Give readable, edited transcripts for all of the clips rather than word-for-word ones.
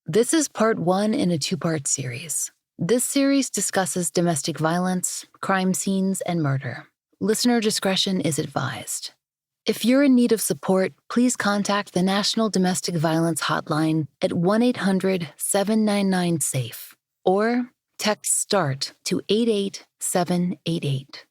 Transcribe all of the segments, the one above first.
This is part 1 in a 2-part series. This series discusses domestic violence, crime scenes, and murder. Listener discretion is advised. If you're in need of support, please contact the National Domestic Violence Hotline at 1-800-799-SAFE or text START to 88788.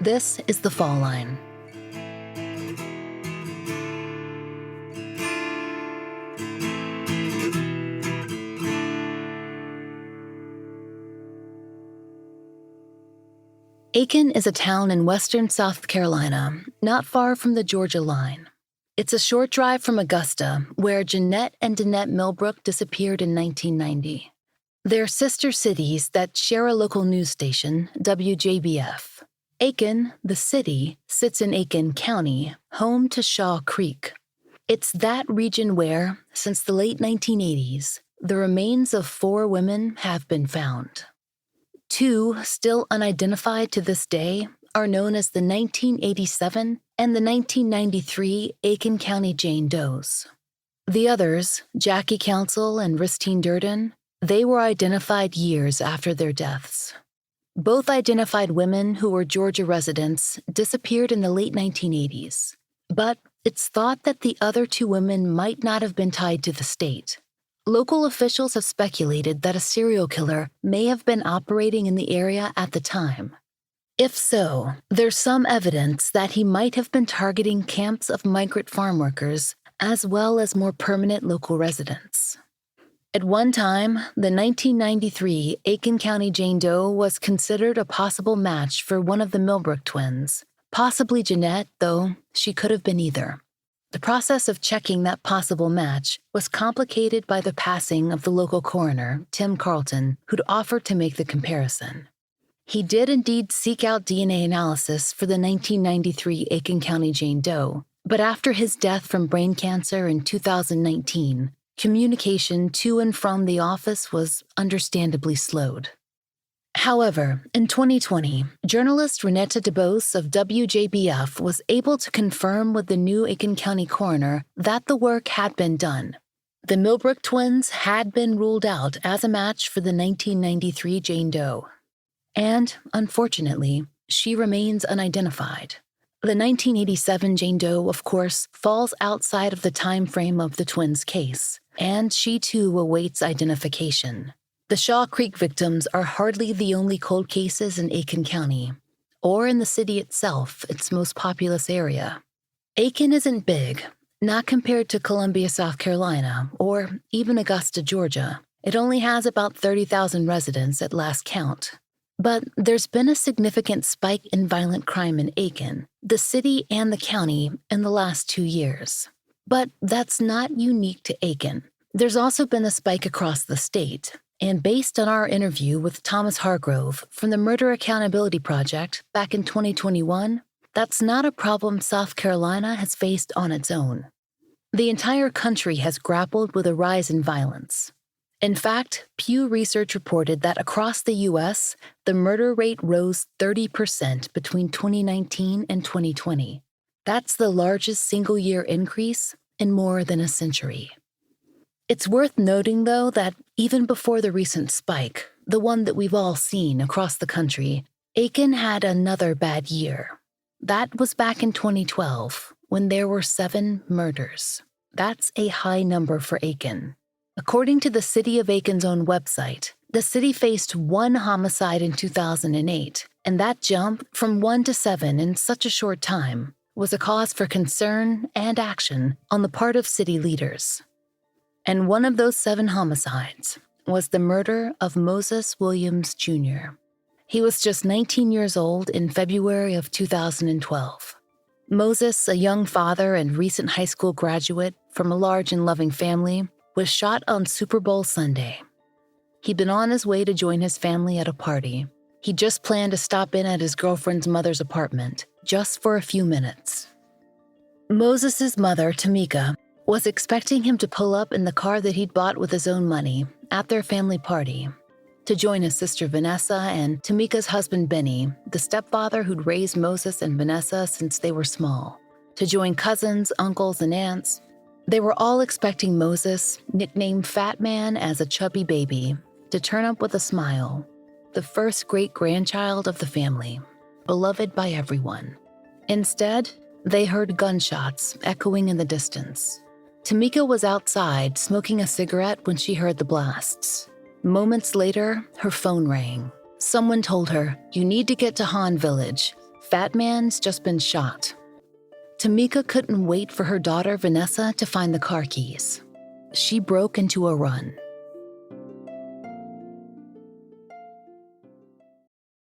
This is The Fall Line. Aiken is a town in western South Carolina, not far from the Georgia line. It's a short drive from Augusta, where Jeanette and Danette Millbrook disappeared in 1990. They're sister cities that share a local news station, WJBF. Aiken, the city, sits in Aiken County, home to Shaw Creek. It's that region where, since the late 1980s, the remains of 4 women have been found. 2, still unidentified to this day, are known as the 1987 and the 1993 Aiken County Jane Does. The others, Jackie Council and Ristine Durden, they were identified years after their deaths. Both identified women who were Georgia residents disappeared in the late 1980s, but it's thought that the other 2 women might not have been tied to the state. Local officials have speculated that a serial killer may have been operating in the area at the time. If so, there's some evidence that he might have been targeting camps of migrant farm workers as well as more permanent local residents. At one time, the 1993 Aiken County Jane Doe was considered a possible match for one of the Millbrook twins, possibly Jeanette, though she could have been either. The process of checking that possible match was complicated by the passing of the local coroner, Tim Carlton, who'd offered to make the comparison. He did indeed seek out DNA analysis for the 1993 Aiken County Jane Doe, but after his death from brain cancer in 2019, communication to and from the office was understandably slowed. However, in 2020, journalist Renetta DeBose of WJBF was able to confirm with the new Aiken County coroner that the work had been done. The Millbrook twins had been ruled out as a match for the 1993 Jane Doe. And, unfortunately, she remains unidentified. The 1987 Jane Doe, of course, falls outside of the time frame of the twins' case, and she too awaits identification. The Shaw Creek victims are hardly the only cold cases in Aiken County, or in the city itself, its most populous area. Aiken isn't big, not compared to Columbia, South Carolina, or even Augusta, Georgia. It only has about 30,000 residents at last count. But there's been a significant spike in violent crime in Aiken, the city and the county, in the last 2 years. But that's not unique to Aiken. There's also been a spike across the state. And based on our interview with Thomas Hargrove from the Murder Accountability Project back in 2021, that's not a problem South Carolina has faced on its own. The entire country has grappled with a rise in violence. In fact, Pew Research reported that across the U.S., the murder rate rose 30% between 2019 and 2020. That's the largest single-year increase in more than a century. It's worth noting, though, that even before the recent spike, the one that we've all seen across the country, Aiken had another bad year. That was back in 2012, when there were 7 murders. That's a high number for Aiken. According to the City of Aiken's own website, the city faced 1 homicide in 2008, and that jump from 1 to 7 in such a short time was a cause for concern and action on the part of city leaders. And one of those 7 homicides was the murder of Moses Williams, Jr. He was just 19 years old in February of 2012. Moses, a young father and recent high school graduate from a large and loving family, was shot on Super Bowl Sunday. He'd been on his way to join his family at a party. He just planned to stop in at his girlfriend's mother's apartment, just for a few minutes. Moses' mother, Timica, was expecting him to pull up in the car that he'd bought with his own money at their family party to join his sister Vanessa and Timica's husband Benny, the stepfather who'd raised Moses and Vanessa since they were small, to join cousins, uncles, and aunts. They were all expecting Moses, nicknamed Fat Man as a chubby baby, to turn up with a smile, the first great-grandchild of the family, beloved by everyone. Instead, they heard gunshots echoing in the distance. Timica was outside smoking a cigarette when she heard the blasts. Moments later, her phone rang. Someone told her, "You need to get to Han Village. Fat Man's just been shot." Timica couldn't wait for her daughter Vanessa to find the car keys. She broke into a run.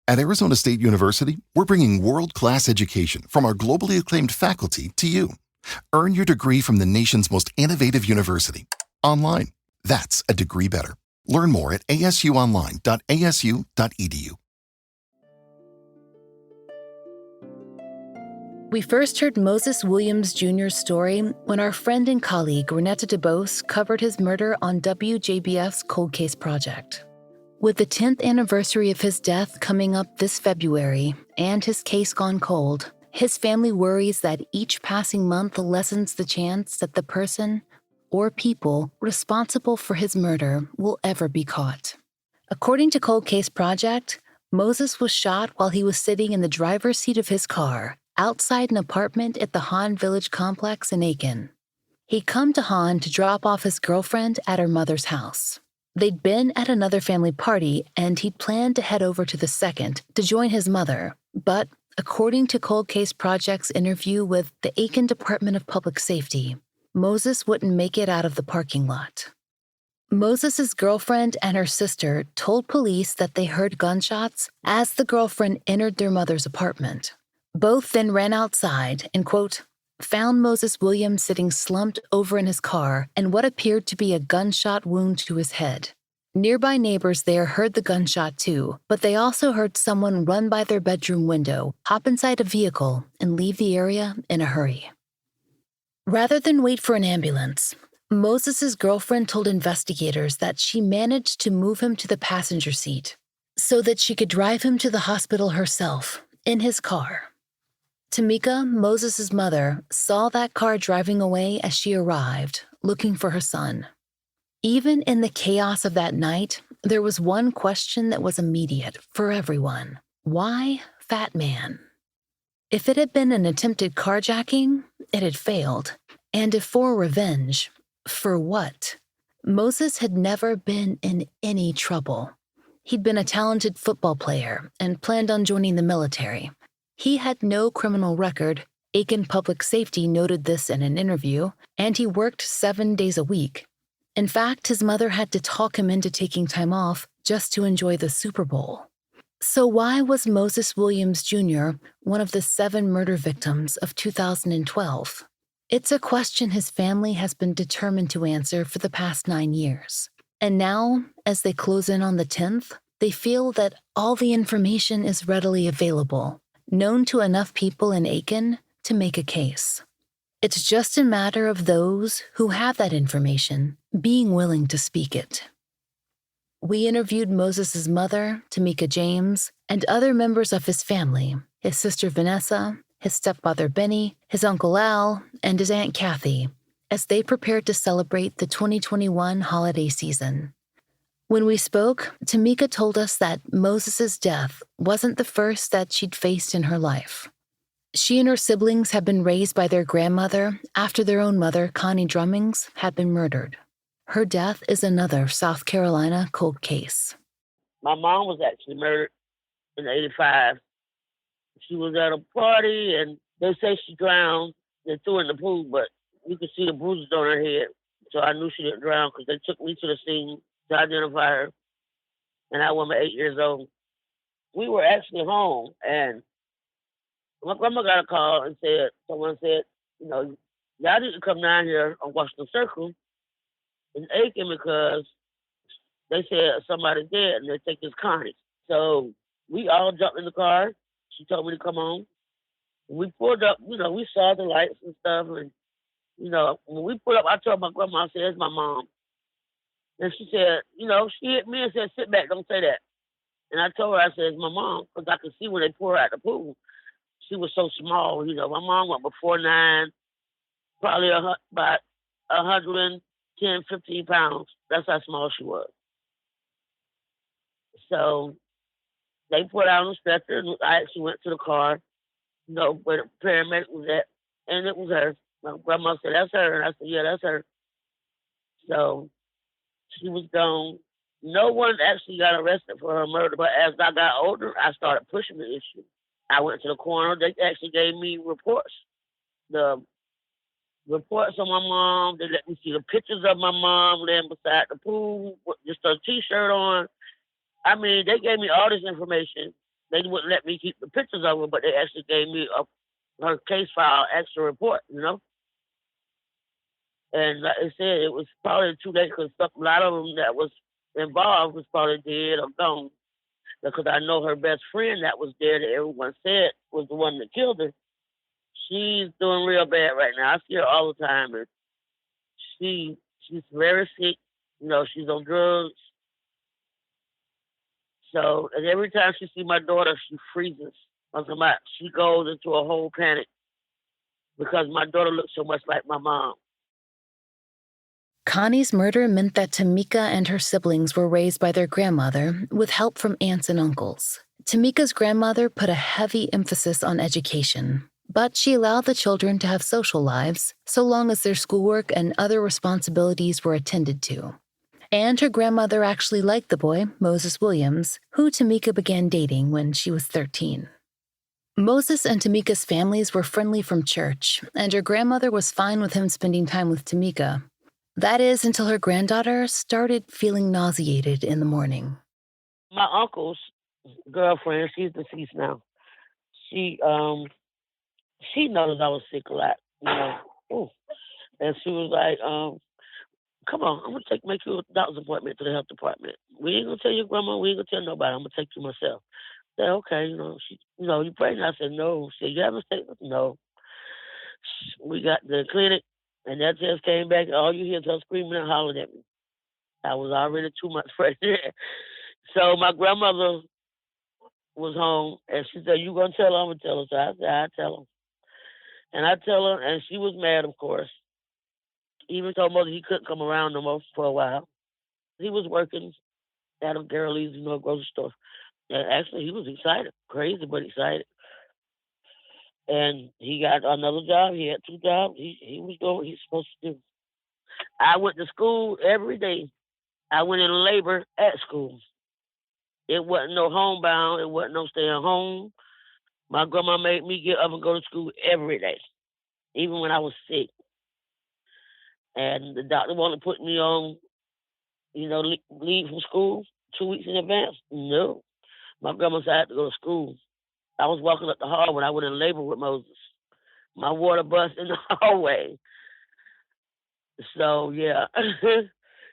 At Arizona State University, we're bringing world-class education from our globally acclaimed faculty to you. Earn your degree from the nation's most innovative university. Online. That's a degree better. Learn more at asuonline.asu.edu. We first heard Moses Williams Jr.'s story when our friend and colleague Renetta DeBose covered his murder on WJBF's Cold Case Project. With the 10th anniversary of his death coming up this February and his case gone cold, his family worries that each passing month lessens the chance that the person or people responsible for his murder will ever be caught. According to Cold Case Project, Moses was shot while he was sitting in the driver's seat of his car outside an apartment at the Han Village complex in Aiken. He'd come to Han to drop off his girlfriend at her mother's house. They'd been at another family party, and he'd planned to head over to the second to join his mother. But according to Cold Case Project's interview with the Aiken Department of Public Safety, Moses wouldn't make it out of the parking lot. Moses' girlfriend and her sister told police that they heard gunshots as the girlfriend entered their mother's apartment. Both then ran outside and, quote, found Moses Williams sitting slumped over in his car and what appeared to be a gunshot wound to his head. Nearby neighbors there heard the gunshot too, but they also heard someone run by their bedroom window, hop inside a vehicle, and leave the area in a hurry. Rather than wait for an ambulance, Moses' girlfriend told investigators that she managed to move him to the passenger seat so that she could drive him to the hospital herself in his car. Timica, Moses' mother, saw that car driving away as she arrived, looking for her son. Even in the chaos of that night, there was one question that was immediate for everyone. Why Fat Man? If it had been an attempted carjacking, it had failed. And if for revenge, for what? Moses had never been in any trouble. He'd been a talented football player and planned on joining the military. He had no criminal record. Aiken Public Safety noted this in an interview, and he worked 7 days a week. In fact, his mother had to talk him into taking time off just to enjoy the Super Bowl. So why was Moses Williams Jr. one of the 7 murder victims of 2012? It's a question his family has been determined to answer for the past 9 years. And now, as they close in on the 10th, they feel that all the information is readily available, known to enough people in Aiken to make a case. It's just a matter of those who have that information being willing to speak it. We interviewed Moses' mother, Timica James, and other members of his family, his sister Vanessa, his stepfather Benny, his uncle Al, and his aunt Kathy, as they prepared to celebrate the 2021 holiday season. When we spoke, Timica told us that Moses' death wasn't the first that she'd faced in her life. She and her siblings had been raised by their grandmother after their own mother, Connie Drummings, had been murdered. Her death is another South Carolina cold case. My mom was actually murdered in '85. She was at a party, and they say she drowned. They threw her in the pool, but you could see the bruises on her head. So I knew she didn't drown because they took me to the scene to identify her, and I was 8 years old. We were actually home, and my grandma got a call and someone said, y'all need to come down here on Washington Circle in Aiken because they said somebody's dead and they think it's Connie. So we all jumped in the car. She told me to come on. We pulled up, we saw the lights and stuff. And, when we pulled up, I told my grandma, I said, it's my mom. And she said, she hit me and said, sit back, don't say that. And I told her, I said, it's my mom, because I could see when they pour her out the pool. She was so small, My mom went before 9, probably about 110, 15 pounds. That's how small she was. So they put out on the stretcher, and I actually went to the car, where the paramedic was at, and it was her. My grandma said, that's her. And I said, yeah, that's her. So she was gone. No one actually got arrested for her murder, but as I got older, I started pushing the issue. I went to the coroner. They actually gave me reports. The reports on my mom. They let me see the pictures of my mom laying beside the pool with just a T-shirt on. I mean, they gave me all this information. They wouldn't let me keep the pictures of her, but they actually gave me her case file, extra report, And like I said, it was probably too late because a lot of them that was involved was probably dead or gone. Because I know her best friend that was there that everyone said was the one that killed her. She's doing real bad right now. I see her all the time, and she's very sick. She's on drugs. So, and every time she sees my daughter, she freezes. She goes into a whole panic because my daughter looks so much like my mom. Connie's murder meant that Timica and her siblings were raised by their grandmother with help from aunts and uncles. Timica's grandmother put a heavy emphasis on education, but she allowed the children to have social lives so long as their schoolwork and other responsibilities were attended to. And her grandmother actually liked the boy, Moses Williams, who Timica began dating when she was 13. Moses and Timica's families were friendly from church, and her grandmother was fine with him spending time with Timica. That is, until her granddaughter started feeling nauseated in the morning. My uncle's girlfriend, she's deceased now. She noticed I was sick a lot, Ooh. And she was like, come on, I'm gonna make you a doctor's appointment to the health department. We ain't gonna tell your grandma, we ain't gonna tell nobody, I'm gonna take you myself. I said, okay, you pregnant? I said, no. She said, you haven't taken? No. We got the clinic, and that just came back, and all you hear is her screaming and hollering at me. I was already 2 months pregnant. So my grandmother was home, and she said, you gonna tell her? I'm gonna tell her. So I said, I tell her. And I tell her, and she was mad, of course. He even told mother he couldn't come around no more for a while. He was working at a Girlie's, grocery store. And actually, he was excited, crazy, but excited. And he got another job. He had 2 jobs. He was doing what he's supposed to do. I went to school every day. I went in labor at school. It wasn't no homebound. It wasn't no staying home. My grandma made me get up and go to school every day, even when I was sick. And the doctor wanted to put me on, leave from school 2 weeks in advance. No. My grandma said I had to go to school. I was walking up the hall when I went in labor with Moses. My water bust in the hallway. So, yeah,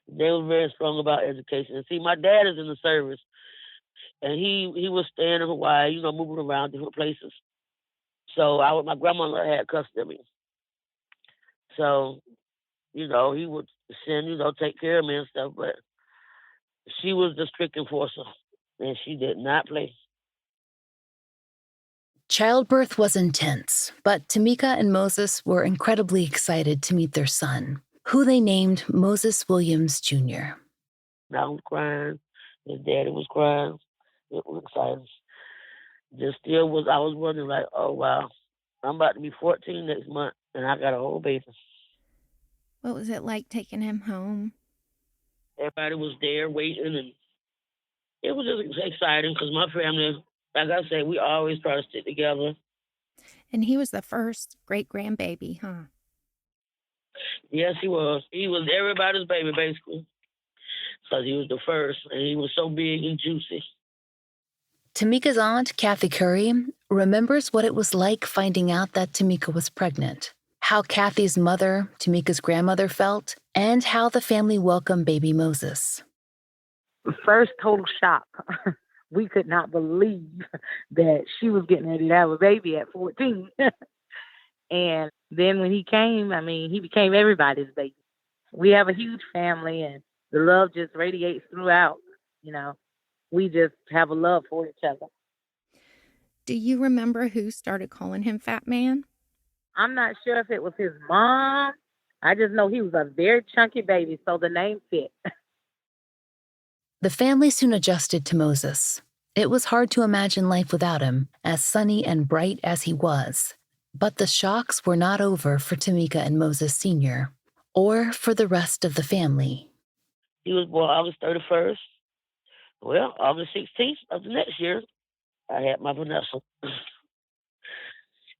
they were very strong about education. And see, my dad is in the service, and he was staying in Hawaii, moving around different places. So my grandmother had custody of me. So, he would send, take care of me and stuff, but she was the strict enforcer, and she did not play. Childbirth was intense, but Timica and Moses were incredibly excited to meet their son, who they named Moses Williams Jr. I was crying. His daddy was crying. It was exciting. I was wondering, like, oh, wow, I'm about to be 14 next month, and I got a whole baby. What was it like taking him home? Everybody was there waiting, and it was just exciting because my family, like I said, we always try to stick together. And he was the first great-grandbaby, huh? Yes, he was. He was everybody's baby, basically, because he was the first, and he was so big and juicy. Timica's aunt, Kathy Curry, remembers what it was like finding out that Timica was pregnant, how Kathy's mother, Timica's grandmother, felt, and how the family welcomed baby Moses. First, total shock. We could not believe that she was getting ready to have a baby at 14. And then when he came, he became everybody's baby. We have a huge family, and the love just radiates throughout. You know, we just have a love for each other. Do you remember who started calling him Fat Man? I'm not sure if it was his mom. I just know he was a very chunky baby, so the name fit. The family soon adjusted to Moses. It was hard to imagine life without him, as sunny and bright as he was. But the shocks were not over for Timica and Moses Sr., or for the rest of the family. He was born August 31st. Well, August 16th of the next year, I had my Vanessa.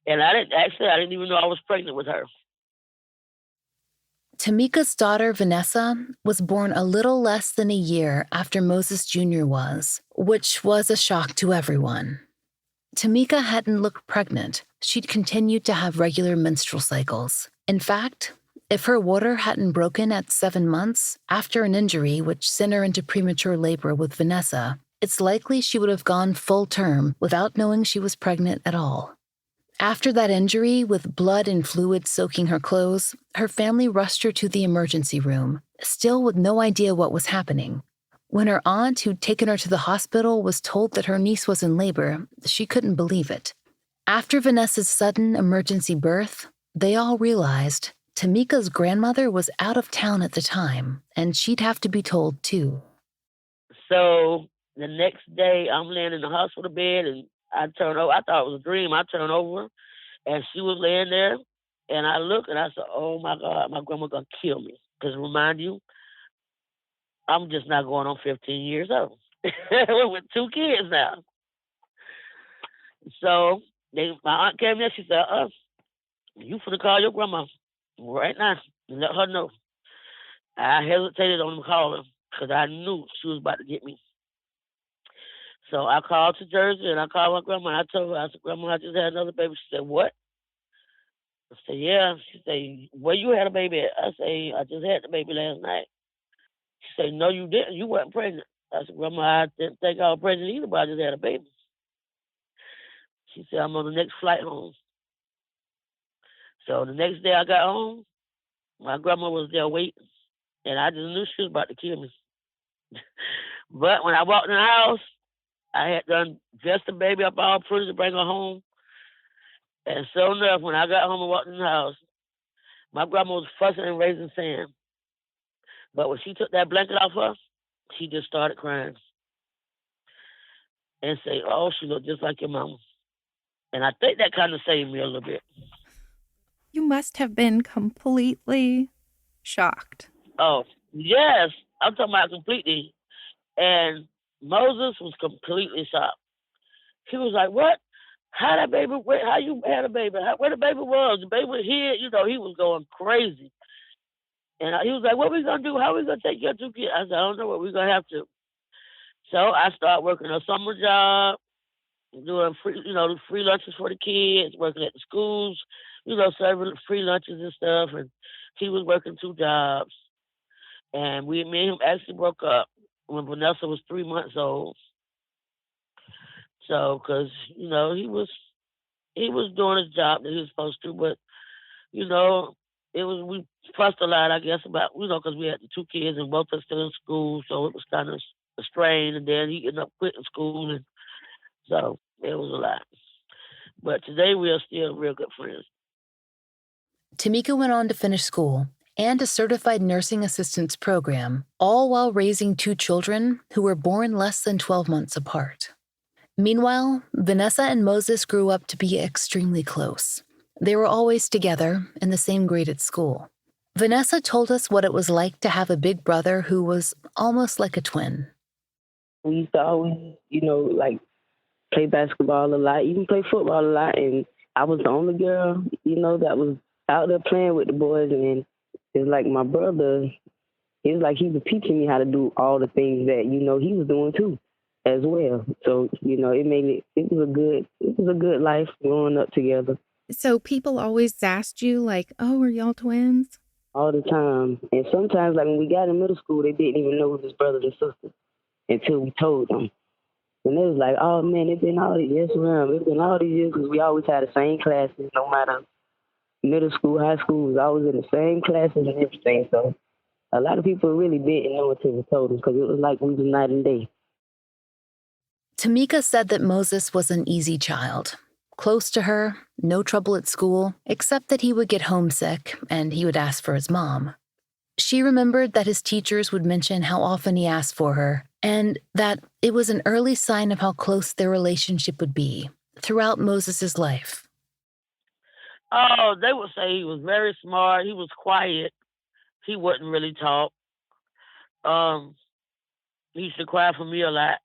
And I didn't even know I was pregnant with her. Timica's daughter, Vanessa, was born a little less than a year after Moses Jr. was, which was a shock to everyone. Timica hadn't looked pregnant. She'd continued to have regular menstrual cycles. In fact, if her water hadn't broken at 7 months after an injury which sent her into premature labor with Vanessa, it's likely she would have gone full term without knowing she was pregnant at all. After that injury, with blood and fluid soaking her clothes, her family rushed her to the emergency room, still with no idea what was happening. When her aunt, who'd taken her to the hospital, was told that her niece was in labor, she couldn't believe it. After Vanessa's sudden emergency birth, they all realized Timica's grandmother was out of town at the time, and she'd have to be told too. So the next day, I'm laying in the hospital bed, and I turned over. I thought it was a dream. I turned over, and she was laying there, and I looked, and I said, oh, my God, my grandma's going to kill me. Because remind you, I'm just not going on 15 years old. With 2 kids now. So my aunt came there. She said, you finna call your grandma right now and let her know. I hesitated on calling because I knew she was about to get me. So I called to Jersey and I called my grandma. And I told her, I said, Grandma, I just had another baby. She said, what? I said, yeah. She said, where you had a baby at? I said, I just had the baby last night. She said, no, you didn't. You weren't pregnant. I said, Grandma, I didn't think I was pregnant either, but I just had a baby. She said, I'm on the next flight home. So the next day I got home, my grandma was there waiting. And I just knew she was about to kill me. But when I walked in the house, I had done dressed the baby up all pretty to bring her home. And so enough, when I got home and walked in the house, my grandma was fussing and raising sand. But when she took that blanket off her, she just started crying. And say, oh, she looked just like your mama. And I think that kind of saved me a little bit. You must have been completely shocked. Oh, yes. I'm talking about completely. And Moses was completely shocked. He was like, what? How that baby, how you had a baby? Where the baby was? The baby was here. You know, he was going crazy. And he was like, what we going to do? How we going to take care of 2 kids? I said, I don't know what we're going to have to. So I started working a summer job, doing free lunches for the kids, working at the schools, serving free lunches and stuff. And he was working 2 jobs. And me and him actually broke up when Vanessa was 3 months old. So, because, he was doing his job that he was supposed to, but, we fussed a lot, I guess, about, because we had the 2 kids and both of us still in school, so it was kind of a strain, and then he ended up quitting school, and so it was a lot. But today we are still real good friends. Timica went on to finish school and a certified nursing assistance program, all while raising 2 children who were born less than 12 months apart. Meanwhile, Vanessa and Moses grew up to be extremely close. They were always together in the same grade at school. Vanessa told us what it was like to have a big brother who was almost like a twin. We used to always, play basketball a lot, even play football a lot, and I was the only girl, that was out there playing with the boys, and it's like my brother, it was like he was teaching me how to do all the things that, he was doing too, as well. So, it was a good life growing up together. So people always asked you, oh, are y'all twins? All the time. And sometimes, when we got in middle school, they didn't even know it was brothers and sisters until we told them. And they was like, oh, man, it's been all these years, because we always had the same classes, no matter middle school, high school, was always in the same classes and everything. So A lot of people really didn't know until we told them because it was like we was night and day. Timica said that Moses was an easy child. Close to her, no trouble at school, except that he would get homesick and he would ask for his mom. She remembered that his teachers would mention how often he asked for her, and that it was an early sign of how close their relationship would be throughout Moses's life. Oh, they would say he was very smart. He was quiet. He wouldn't really talk. He used to cry for me a lot.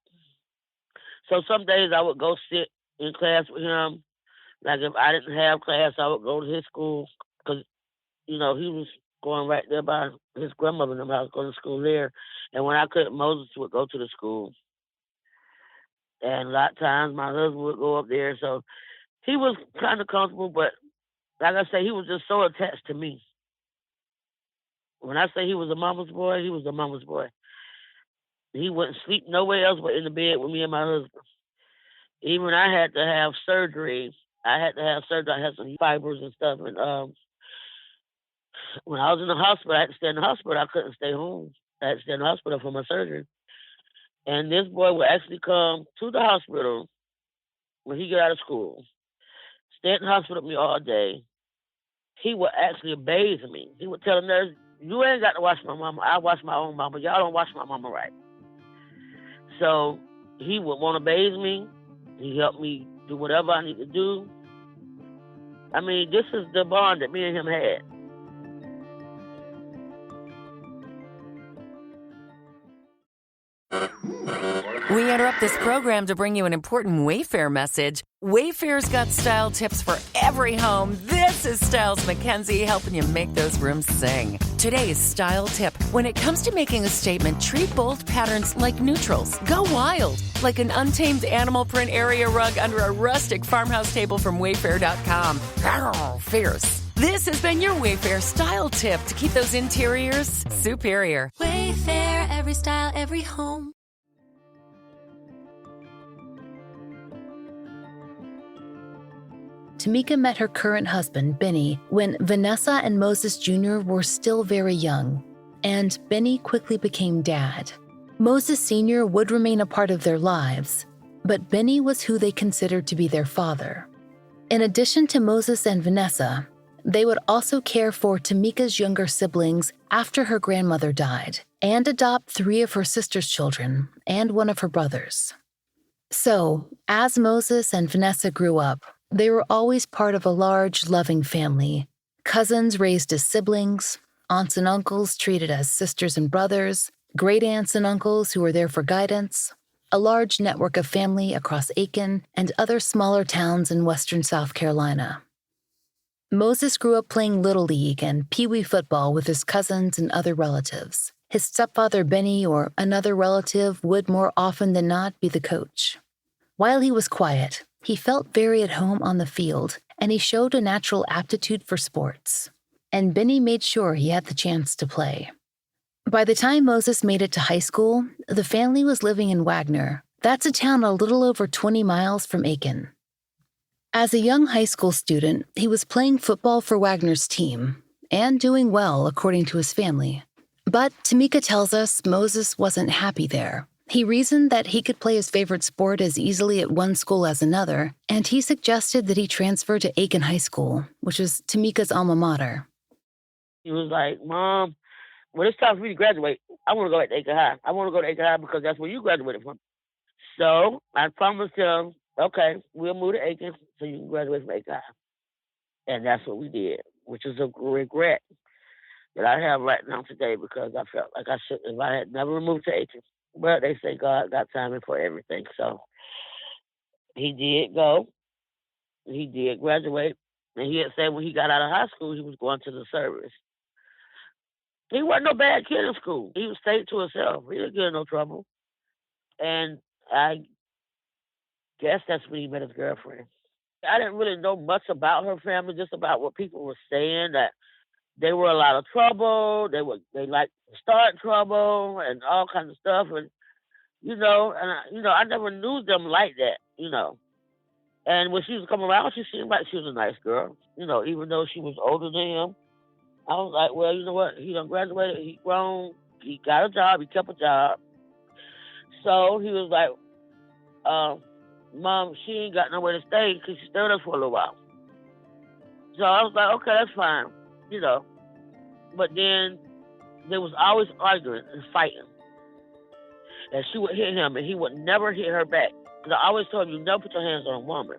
So some days I would go sit in class with him. Like if I didn't have class, I would go to his school because, he was going right there by his grandmother and them. I was going to school there. And when I couldn't, Moses would go to the school. And a lot of times my husband would go up there. So he was kind of comfortable, but like I say, he was just so attached to me. When I say he was a mama's boy, he was a mama's boy. He wouldn't sleep nowhere else but in the bed with me and my husband. Even I had to have surgery. I had some fibers and stuff. And when I was in the hospital, I had to stay in the hospital. I couldn't stay home. I had to stay in the hospital for my surgery. And this boy would actually come to the hospital when he got out of school, stay in the hospital with me all day. He would actually bathe me. He would tell the nurse, "You ain't got to watch my mama. I watch my own mama. Y'all don't watch my mama right." So he would want to bathe me. He helped me do whatever I need to do. I mean, this is the bond that me and him had. We interrupt this program to bring you an important Wayfair message. Wayfair's got style tips for every home. This is Styles McKenzie helping you make those rooms sing. Today's style tip. When it comes to making a statement, treat bold patterns like neutrals. Go wild, like an untamed animal print area rug under a rustic farmhouse table from Wayfair.com. Arr, fierce. This has been your Wayfair style tip to keep those interiors superior. Wayfair, every style, every home. Timica met her current husband, Benny, when Vanessa and Moses Jr. were still very young, and Benny quickly became dad. Moses Sr. would remain a part of their lives, but Benny was who they considered to be their father. In addition to Moses and Vanessa, they would also care for Timica's younger siblings after her grandmother died, and adopt 3 of her sister's children and 1 of her brothers. So, as Moses and Vanessa grew up, they were always part of a large, loving family. Cousins raised as siblings, aunts and uncles treated as sisters and brothers, great aunts and uncles who were there for guidance, a large network of family across Aiken and other smaller towns in western South Carolina. Moses grew up playing Little League and Pee Wee football with his cousins and other relatives. His stepfather, Benny, or another relative would more often than not be the coach. While he was quiet, he felt very at home on the field, and he showed a natural aptitude for sports. And Benny made sure he had the chance to play. By the time Moses made it to high school, the family was living in Wagner. That's a town a little over 20 miles from Aiken. As a young high school student, he was playing football for Wagner's team, and doing well according to his family. But Timica tells us Moses wasn't happy there. He reasoned that he could play his favorite sport as easily at one school as another, and he suggested that he transfer to Aiken High School, which was Timica's alma mater. He was like, "Mom, when it's time for me to graduate, I want to go to Aiken High. I want to go to Aiken High because that's where you graduated from." So I promised him, "Okay, we'll move to Aiken so you can graduate from Aiken High." And that's what we did, which is a regret that I have right now today because I felt like I should, if I had never moved to Aiken. But they say God got timing for everything. So he did go. He did graduate. And he had said when he got out of high school, he was going to the service. He wasn't no bad kid in school. He was stayed to himself. He didn't get in no trouble. And I guess that's when he met his girlfriend. I didn't really know much about her family, just about what people were saying, that they were a lot of trouble. They liked to start trouble and all kinds of stuff. And, I never knew them like that, And when she was coming around, she seemed like she was a nice girl, even though she was older than him. I was like, well, you know what? He done graduated. He grown. He got a job. He kept a job. So he was like, Mom, she ain't got nowhere to stay because she stayed with us for a little while. So I was like, okay, that's fine, you know. But then they was always arguing and fighting. And she would hit him, and he would never hit her back. Because I always told him, you never put your hands on a woman.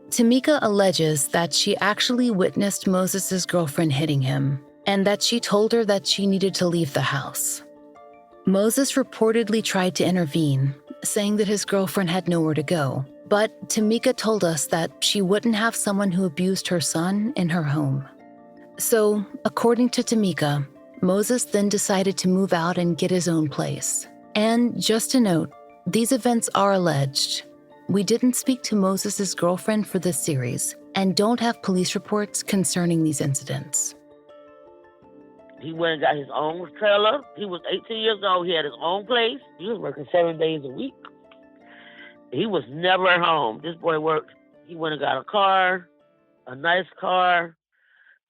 Timica alleges that she actually witnessed Moses's girlfriend hitting him, and that she told her that she needed to leave the house. Moses reportedly tried to intervene, saying that his girlfriend had nowhere to go, but Timica told us that she wouldn't have someone who abused her son in her home. So, according to Timica, Moses then decided to move out and get his own place. And just a note, these events are alleged. We didn't speak to Moses's girlfriend for this series and don't have police reports concerning these incidents. He went and got his own trailer. He was 18 years old. He had his own place. He was working 7 days a week. He was never at home. This boy worked. He went and got a car, a nice car.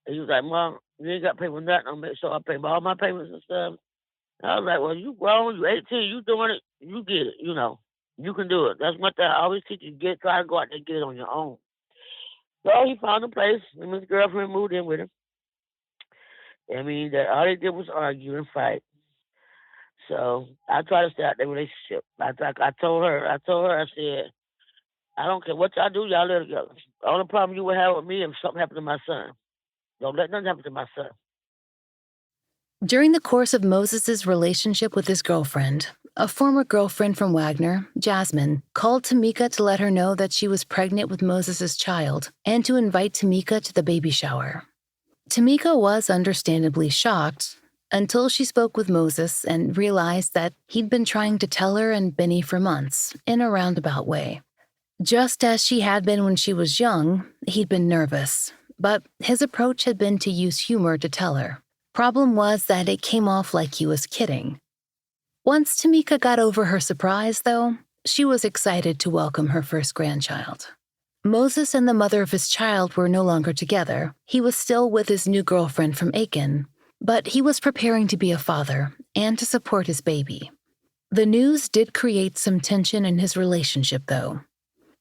And he was like, Mom, you ain't got to pay for nothing. I'll make sure I pay all my payments and stuff. And I was like, well, you grown, you 18, you doing it, you get it, you know. You can do it. That's what I always teach you. Try to go out there and get it on your own. So he found a place, and his girlfriend moved in with him. I mean, that all they did was argue and fight. So I tried to stay out their relationship. I told her, I said, I don't care what y'all do, y'all live together. The only problem you would have with me if something happened to my son. Don't let nothing happen to my son. During the course of Moses's relationship with his girlfriend, a former girlfriend from Wagner, Jasmine, called Timica to let her know that she was pregnant with Moses's child and to invite Timica to the baby shower. Timica was understandably shocked until she spoke with Moses and realized that he'd been trying to tell her and Benny for months in a roundabout way. Just as she had been when she was young, he'd been nervous, but his approach had been to use humor to tell her. Problem was that it came off like he was kidding. Once Timica got over her surprise, though, she was excited to welcome her first grandchild. Moses and the mother of his child were no longer together. He was still with his new girlfriend from Aiken, but he was preparing to be a father and to support his baby. The news did create some tension in his relationship, though.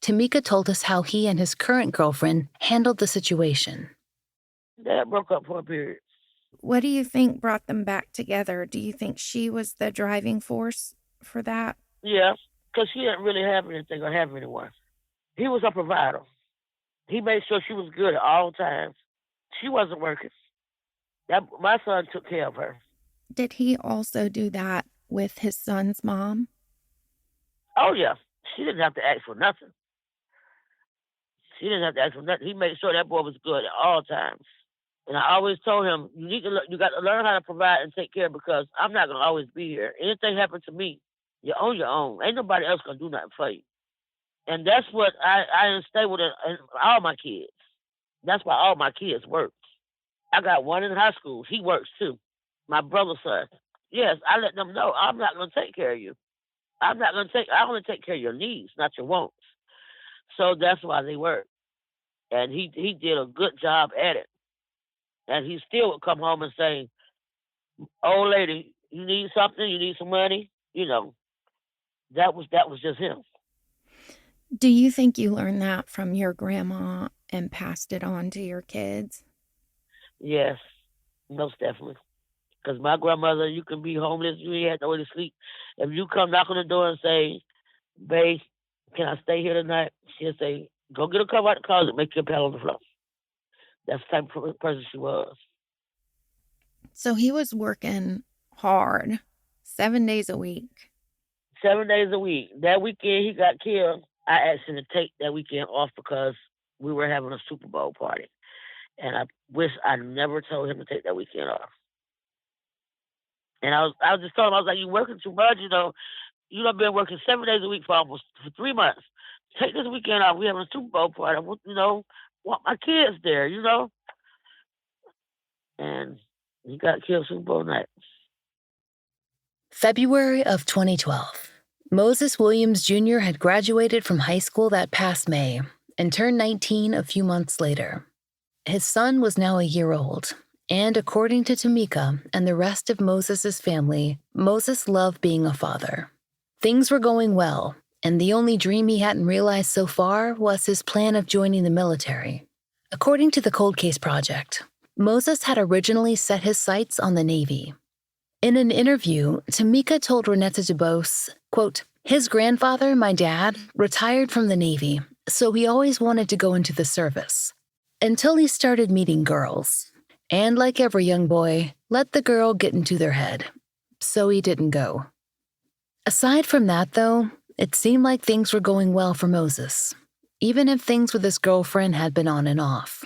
Timica told us how he and his current girlfriend handled the situation. Dad broke up for a period. What do you think brought them back together? Do you think she was the driving force for that? Yeah, because she didn't really have anything or have anyone. He was a provider. He made sure she was good at all times. She wasn't working. My son took care of her. Did he also do that with his son's mom? Oh, yeah. She didn't have to ask for nothing. He made sure that boy was good at all times. And I always told him, you got to learn how to provide and take care because I'm not going to always be here. Anything happened to me, you're on your own. Ain't nobody else going to do nothing for you. And that's what I instilled with all my kids. That's why all my kids work. I got one in high school. He works too. My brother's son. Yes, I let them know I'm not going to take care of you. I only take care of your needs, not your wants. So that's why they work. And he did a good job at it. And he still would come home and say, old lady, you need something? You need some money? You know, that was just him. Do you think you learned that from your grandma and passed it on to your kids? Yes, most definitely. Because my grandmother, you can be homeless, you ain't had nowhere to sleep. If you come knock on the door and say, babe, can I stay here tonight? She'll say, go get a cover out the closet, make your bed on the floor. That's the type of person she was. So he was working hard, 7 days a week. 7 days a week. That weekend he got killed. I asked him to take that weekend off because we were having a Super Bowl party. And I wish I never told him to take that weekend off. And I was just telling him, I was like, you're working too much, you know. You done been working 7 days a week for 3 months. Take this weekend off. We having a Super Bowl party. You know, want my kids there, you know. And he got killed Super Bowl night. February of 2012. Moses Williams Jr. had graduated from high school that past May and turned 19 a few months later. His son was now a year old, and according to Timica and the rest of Moses's family, Moses loved being a father. Things were going well, and the only dream he hadn't realized so far was his plan of joining the military. According to the Cold Case Project, Moses had originally set his sights on the Navy. In an interview, Timica told Renetta DuBose, quote, "His grandfather, my dad, retired from the Navy, so he always wanted to go into the service. Until he started meeting girls. And like every young boy, let the girl get into their head. So he didn't go." Aside from that, though, it seemed like things were going well for Moses, even if things with his girlfriend had been on and off.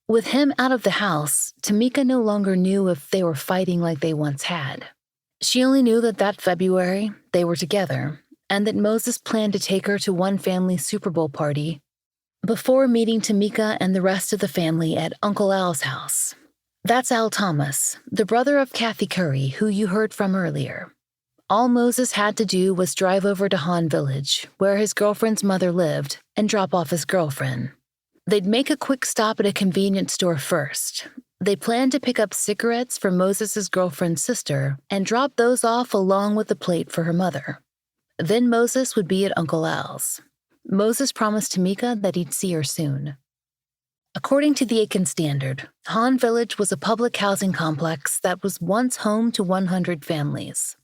With him out of the house, Timica no longer knew if they were fighting like they once had. She only knew that February, they were together, and that Moses planned to take her to one family's Super Bowl party before meeting Timica and the rest of the family at Uncle Al's house. That's Al Thomas, the brother of Kathy Curry, who you heard from earlier. All Moses had to do was drive over to Han Village, where his girlfriend's mother lived, and drop off his girlfriend. They'd make a quick stop at a convenience store first. They planned to pick up cigarettes for Moses's girlfriend's sister and drop those off along with a plate for her mother. Then Moses would be at Uncle Al's. Moses promised Timica that he'd see her soon. According to the Aiken Standard, Han Village was a public housing complex that was once home to 100 families.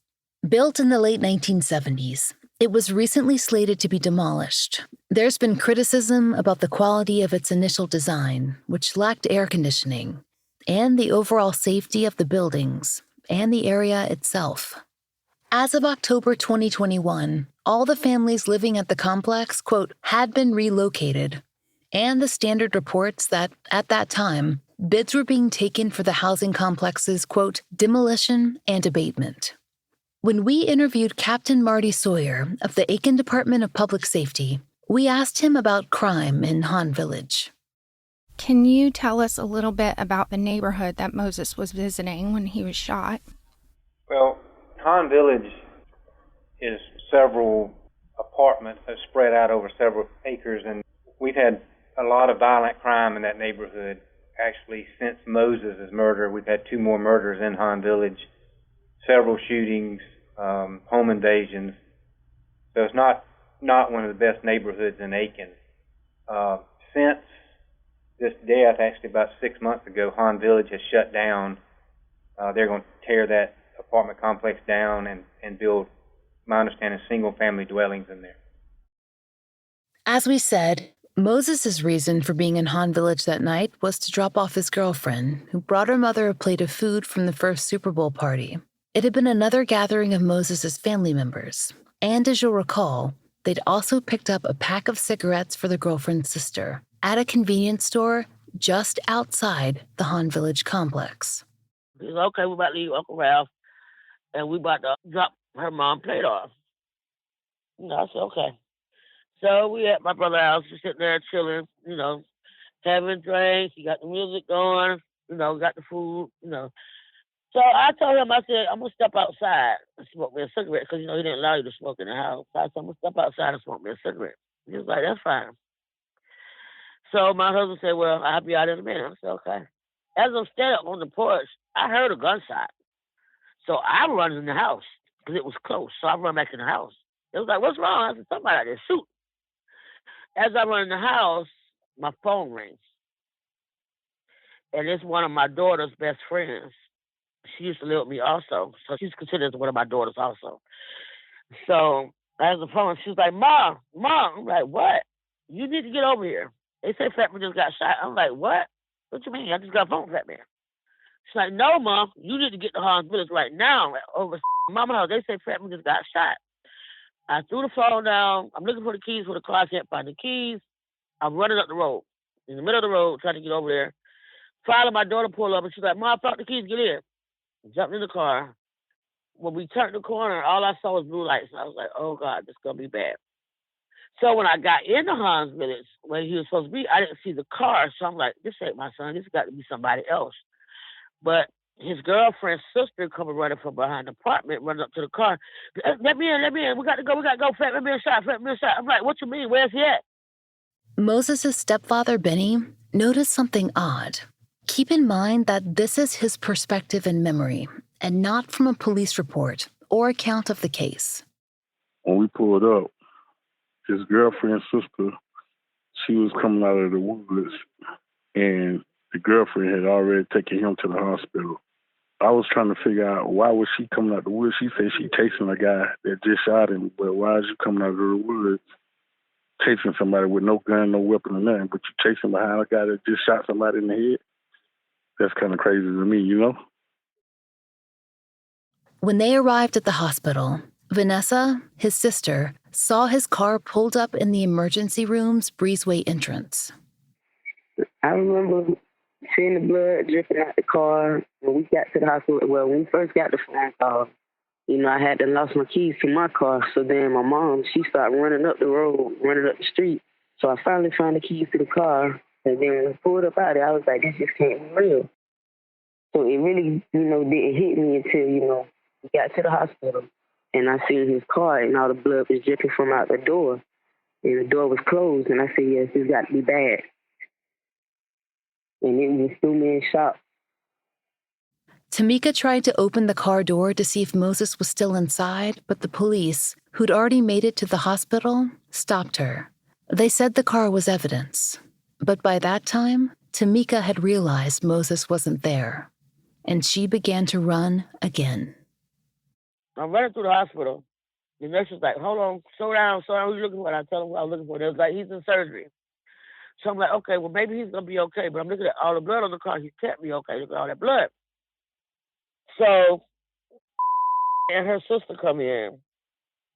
Built in the late 1970s, it was recently slated to be demolished. There's been criticism about the quality of its initial design, which lacked air conditioning, and the overall safety of the buildings and the area itself. As of October 2021, all the families living at the complex, quote, had been relocated, and the Standard reports that, at that time, bids were being taken for the housing complex's, quote, demolition and abatement. When we interviewed Captain Marty Sawyer of the Aiken Department of Public Safety, we asked him about crime in Han Village. Can you tell us a little bit about the neighborhood that Moses was visiting when he was shot? Well, Han Village is several apartments that spread out over several acres, and we've had a lot of violent crime in that neighborhood. Actually, since Moses' murder, we've had 2 more murders in Han Village, several shootings, home invasions. So it's not one of the best neighborhoods in Aiken. Since this death, actually about 6 months ago, Han Village has shut down. They're going to tear that apartment complex down and build, my understanding, single-family dwellings in there. As we said, Moses' reason for being in Han Village that night was to drop off his girlfriend, who brought her mother a plate of food from the first Super Bowl party. It had been another gathering of Moses' family members, and as you'll recall, they'd also picked up a pack of cigarettes for the girlfriend's sister at a convenience store just outside the Han Village complex. He said, "Okay, we're about to leave Uncle Ralph, and we about to drop her mom plate off." I said, okay. So we at my brother's house, just sitting there chilling, having drinks. He got the music going, got the food, So I told him, I said, I'm going to step outside and smoke me a cigarette because, he didn't allow you to smoke in the house. So I said, I'm going to step outside and smoke me a cigarette. He was like, that's fine. So my husband said, well, I'll be out in a minute. I said, okay. As I'm standing on the porch, I heard a gunshot. So I run in the house because it was close. So I run back in the house. It was like, what's wrong? I said, somebody out there shoot. As I run in the house, my phone rings. And it's one of my daughter's best friends. She used to live with me also. So she's considered one of my daughters also. So as the phone, she was like, Mom. I'm like, what? You need to get over here. They say Fat Man just got shot. I'm like, what? What you mean? I just got a phone from Fat Man. She's like, no, Mom. You need to get to Hans Village right now. Over Mama house. They say Fat Man just got shot. I threw the phone down. I'm looking for the keys for the car. I can't find the keys. I'm running up the road. In the middle of the road, trying to get over there. Finally, my daughter pulled up and she's like, Mom, I found the keys. Get in. Jumped in the car. When we turned the corner, all I saw was blue lights. I was like, oh, God, this is going to be bad. So when I got into Hans Village, where he was supposed to be, I didn't see the car. So I'm like, this ain't my son. This got to be somebody else. But his girlfriend's sister coming running from behind the apartment, running up to the car. Let me in. We got to go. Fat Man being shot. I'm like, what you mean? Where's he at? Moses' stepfather, Benny, noticed something odd. Keep in mind that this is his perspective and memory, and not from a police report or account of the case. When we pulled up, his girlfriend's sister, she was coming out of the woods, and the girlfriend had already taken him to the hospital. I was trying to figure out, why was she coming out the woods? She said she chasing a guy that just shot him, but why is you coming out of the woods chasing somebody with no gun, no weapon or nothing, but you chasing behind a guy that just shot somebody in the head? That's kind of crazy to me, you know? When they arrived at the hospital, Vanessa, his sister, saw his car pulled up in the emergency room's breezeway entrance. I remember seeing the blood dripping out the car when we got to the hospital. Well, when we first got the phone call, I had to lost my keys to my car. So then my mom, she started running up the road, running up the street. So I finally found the keys to the car. And then when we pulled up out there, I was like, this just can't be real. So it really, didn't hit me until, we got to the hospital. And I seen his car and all the blood was dripping from out the door. And the door was closed. And I said, yes, this got to be bad. And it just threw me in shock. Timica tried to open the car door to see if Moses was still inside, but the police, who'd already made it to the hospital, stopped her. They said the car was evidence. But by that time, Timica had realized Moses wasn't there, and she began to run again. I'm running through the hospital. The nurse was like, hold on, slow down, who you looking for? And I tell him what I was looking for. They was like, he's in surgery. So I'm like, okay, well, maybe he's going to be okay. But I'm looking at all the blood on the car. He can't be okay. Look at all that blood. So, and her sister come in.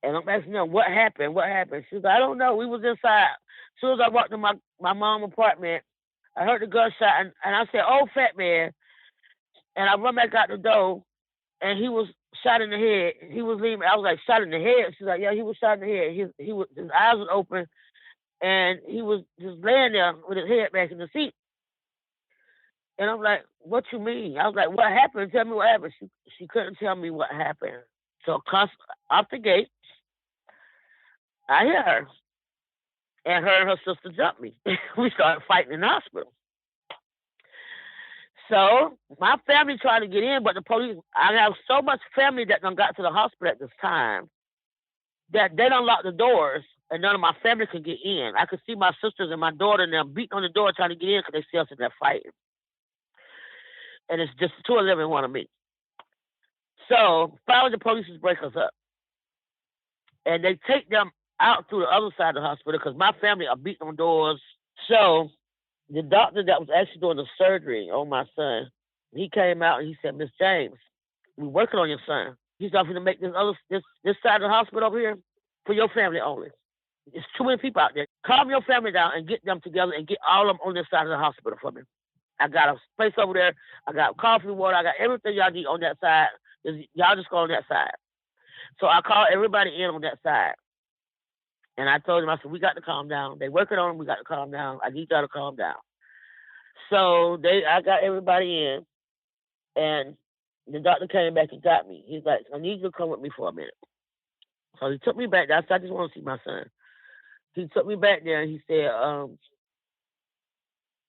And I'm asking them, what happened? She's like, I don't know. We was inside. As soon as I walked to my mom's apartment, I heard the gunshot. And I said, oh, fat man. And I run back out the door. And he was shot in the head. He was leaving. I was like, shot in the head? She's like, yeah, he was shot in the head. His eyes was open. And he was just laying there with his head back in the seat. And I'm like, what you mean? I was like, what happened? Tell me what happened. She couldn't tell me what happened. So off the gate, I hear her. And her sister jumped me. We started fighting in the hospital. So my family tried to get in, but the police, I have so much family that done got to the hospital at this time that they done locked the doors and none of my family could get in. I could see my sisters and my daughter and them beating on the door trying to get in because they see us in there fighting. And it's just two of them and one of me. So finally the police break us up. And they take them out through the other side of the hospital because my family are beating on doors. So the doctor that was actually doing the surgery on my son, he came out and he said, Miss James, we're working on your son. He's offering to make this side of the hospital over here for your family only. There's too many people out there. Calm your family down and get them together and get all of them on this side of the hospital for me. I got a place over there. I got coffee, water. I got everything y'all need on that side. Y'all just go on that side. So I called everybody in on that side. And I told them, I said, we got to calm down. They working on them. We got to calm down. I need y'all to calm down. So I got everybody in. And the doctor came back and got me. He's like, I need you to come with me for a minute. So he took me back there. I said, I just want to see my son. He took me back there and he said,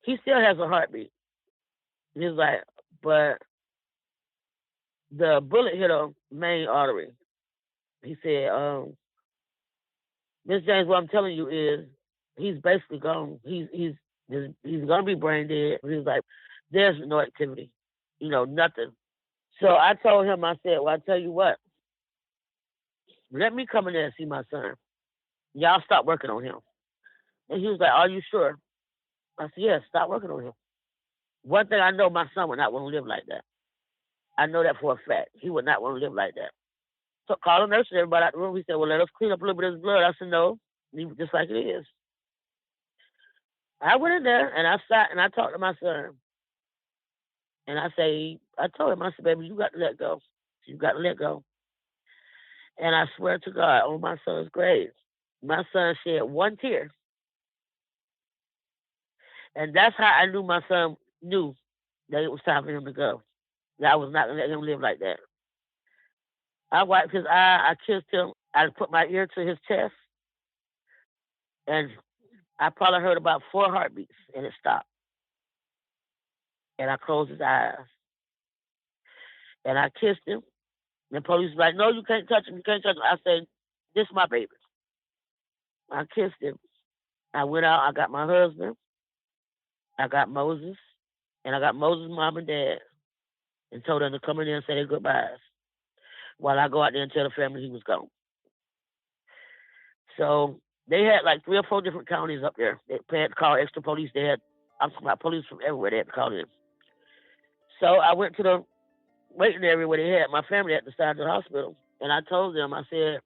he still has a heartbeat. He's like, but the bullet hit a main artery. He said, Miss James, what I'm telling you is he's basically gone. He's gonna be brain dead. He's like, there's no activity, nothing. So I told him, I said, well, I tell you what, let me come in there and see my son. Y'all stop working on him. And he was like, are you sure? I said, yes, stop working on him. One thing I know, my son would not want to live like that. I know that for a fact. He would not want to live like that. So call the nurse and everybody out the room. He said, well, let us clean up a little bit of his blood. I said, no, leave it just like it is. I went in there and I sat and I talked to my son. And I told him, I said, baby, you got to let go. You got to let go. And I swear to God, on my son's grave, my son shed one tear. And that's how I knew my son knew that it was time for him to go. That I was not going to let him live like that. I wiped his eye. I kissed him. I put my ear to his chest. And I probably heard about 4 heartbeats, and it stopped. And I closed his eyes. And I kissed him. And the police was like, no, you can't touch him. You can't touch him. I said, this is my baby. I kissed him. I went out. I got my husband. I got Moses. And I got Moses' mom and dad. And told them to come in there and say their goodbyes. While I go out there and tell the family he was gone. So they had like 3 or 4 different counties up there. They had to call extra police. I'm talking about police from everywhere. They had to call in. So I went to the waiting area where they had my family at the side of the hospital. And I told them, I said,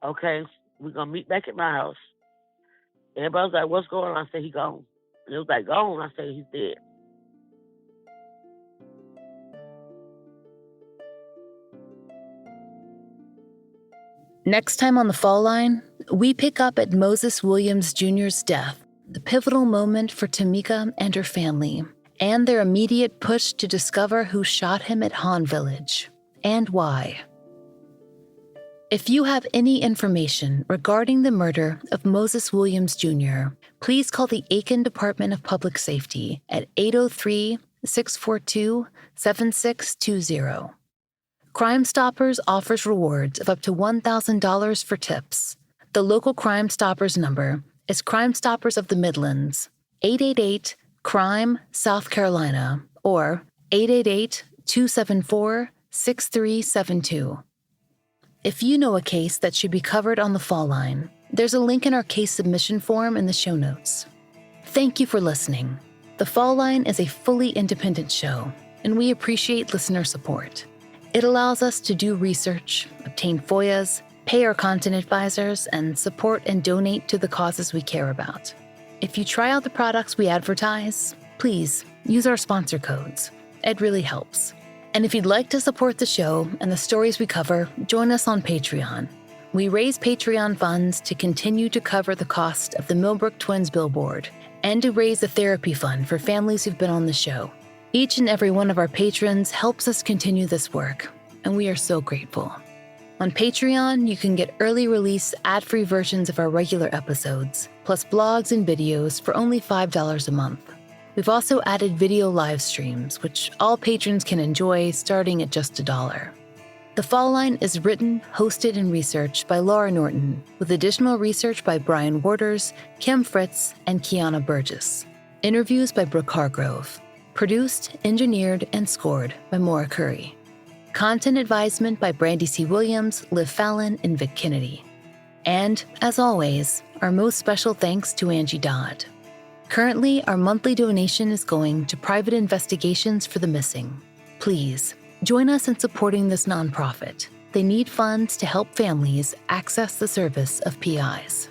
okay, we're going to meet back at my house. Everybody was like, what's going on? I said, he gone. And it was like, gone? I said, he's dead. Next time on The Fall Line, we pick up at Moses Williams Jr.'s death, the pivotal moment for Timica and her family, and their immediate push to discover who shot him at Han Village, and why. If you have any information regarding the murder of Moses Williams Jr., please call the Aiken Department of Public Safety at 803-642-7620. Crime Stoppers offers rewards of up to $1,000 for tips. The local Crime Stoppers number is Crime Stoppers of the Midlands, 888-CRIME, South Carolina, or 888-274-6372. If you know a case that should be covered on The Fall Line, there's a link in our case submission form in the show notes. Thank you for listening. The Fall Line is a fully independent show, and we appreciate listener support. It allows us to do research, obtain FOIAs, pay our content advisors, and support and donate to the causes we care about. If you try out the products we advertise, please use our sponsor codes. It really helps. And if you'd like to support the show and the stories we cover, join us on Patreon. We raise Patreon funds to continue to cover the cost of the Millbrook Twins billboard and to raise a therapy fund for families who've been on the show. Each and every one of our patrons helps us continue this work, and we are so grateful. On Patreon, you can get early release ad-free versions of our regular episodes, plus blogs and videos for only $5 a month. We've also added video live streams, which all patrons can enjoy starting at just $1. The Fall Line is written, hosted, and researched by Laura Norton, with additional research by Brian Waters, Kim Fritz, and Kiana Burgess. Interviews by Brooke Hargrove. Produced, engineered, and scored by Maura Curry. Content advisement by Brandy C. Williams, Liv Fallon, and Vic Kennedy. And, as always, our most special thanks to Angie Dodd. Currently, our monthly donation is going to private investigations for the missing. Please, join us in supporting this nonprofit. They need funds to help families access the service of PIs.